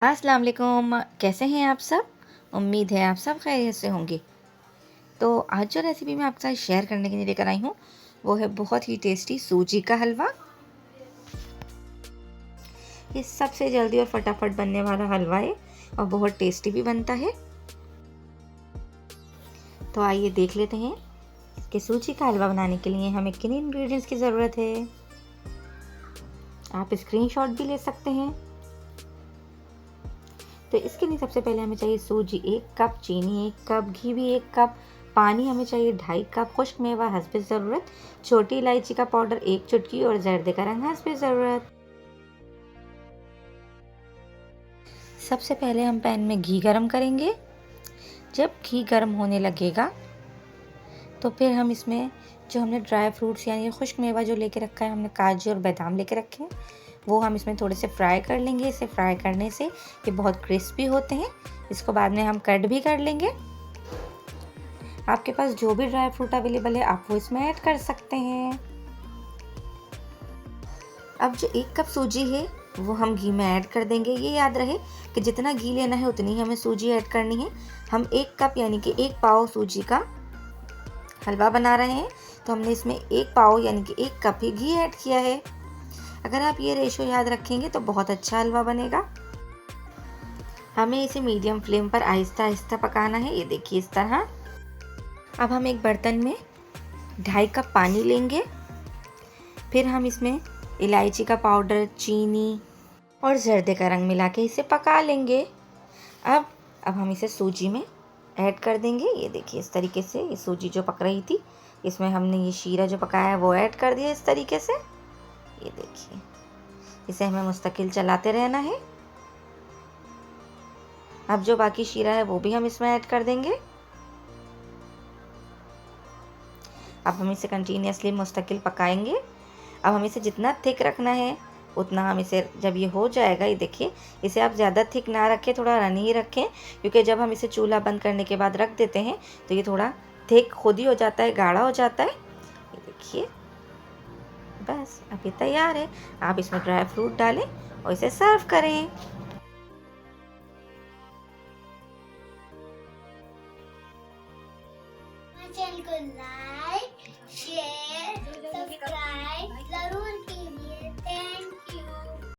अस्सलाम वालेकुम, कैसे हैं आप सब? उम्मीद है आप सब खैरियत से होंगे। तो आज जो रेसिपी मैं आपके साथ शेयर करने के लिए लेकर आई हूँ, वो है बहुत ही टेस्टी सूजी का हलवा। ये सबसे जल्दी और फटाफट बनने वाला हलवा है और बहुत टेस्टी भी बनता है। तो आइए देख लेते हैं कि सूजी का हलवा बनाने के लिए हमें किन इंग्रेडिएंट्स की ज़रूरत है। आप स्क्रीनशॉट भी ले सकते हैं। तो इसके लिए सबसे पहले हमें चाहिए सूजी 1 कप, चीनी 1 कप, घी भी 1 कप, पानी हमें चाहिए 2.5 कप, खुश्क मेवा हस्बे ज़रूरत, छोटी इलायची का पाउडर 1 चुटकी और जर्दे का रंग हस्बे ज़रूरत। सबसे पहले हम पैन में घी गरम करेंगे। जब घी गरम होने लगेगा तो फिर हम इसमें जो हमने ड्राई फ्रूट्स यानी खुश्क मेवा जो लेके रखा है, हमने काजू और बादाम लेके रखे हैं, वो हम इसमें थोड़े से फ्राई कर लेंगे। इसे फ्राई करने से ये बहुत क्रिस्पी होते हैं। इसको बाद में हम कट भी कर लेंगे। आपके पास जो भी ड्राई फ्रूट अवेलेबल है आप वो इसमें ऐड कर सकते हैं। अब जो 1 कप सूजी है वो हम घी में ऐड कर देंगे। ये याद रहे कि जितना घी लेना है उतनी ही हमें सूजी ऐड करनी है। हम 1 कप यानी कि 1 पाव सूजी का हलवा बना रहे हैं, तो हमने इसमें 1 पाव यानी कि 1 कप ही घी ऐड किया है। अगर आप ये रेशो याद रखेंगे तो बहुत अच्छा हलवा बनेगा। हमें इसे मीडियम फ्लेम पर आहिस्ता आहिस्ता पकाना है। ये देखिए इस तरह। अब हम एक बर्तन में 2.5 कप पानी लेंगे। फिर हम इसमें इलायची का पाउडर, चीनी और जर्दे का रंग मिला के इसे पका लेंगे। अब हम इसे सूजी में ऐड कर देंगे। ये देखिए इस तरीके से ये सूजी जो पक रही थी, इसमें हमने ये शीरा जो पकाया है वो ऐड कर दिया इस तरीके से। ये देखिए, इसे हमें मुस्तकिल चलाते रहना है। अब जो बाकी शीरा है वो भी हम इसमें ऐड कर देंगे। अब हम इसे कंटिन्यूसली मुस्तकिल पकाएंगे। अब हम इसे जितना थिक रखना है उतना हम इसे, जब ये हो जाएगा, ये देखिए, इसे आप ज़्यादा थिक ना रखें, थोड़ा रनी ही रखें, क्योंकि जब हम इसे चूल्हा बंद करने के बाद रख देते हैं तो ये थोड़ा थिक खुद ही हो जाता है, गाढ़ा हो जाता है। ये देखिए, बस अब ये तैयार है। आप इसमें ड्राई फ्रूट डालें और इसे सर्व करें। चैनल को लाइक, शेयर, सब्सक्राइब जरूर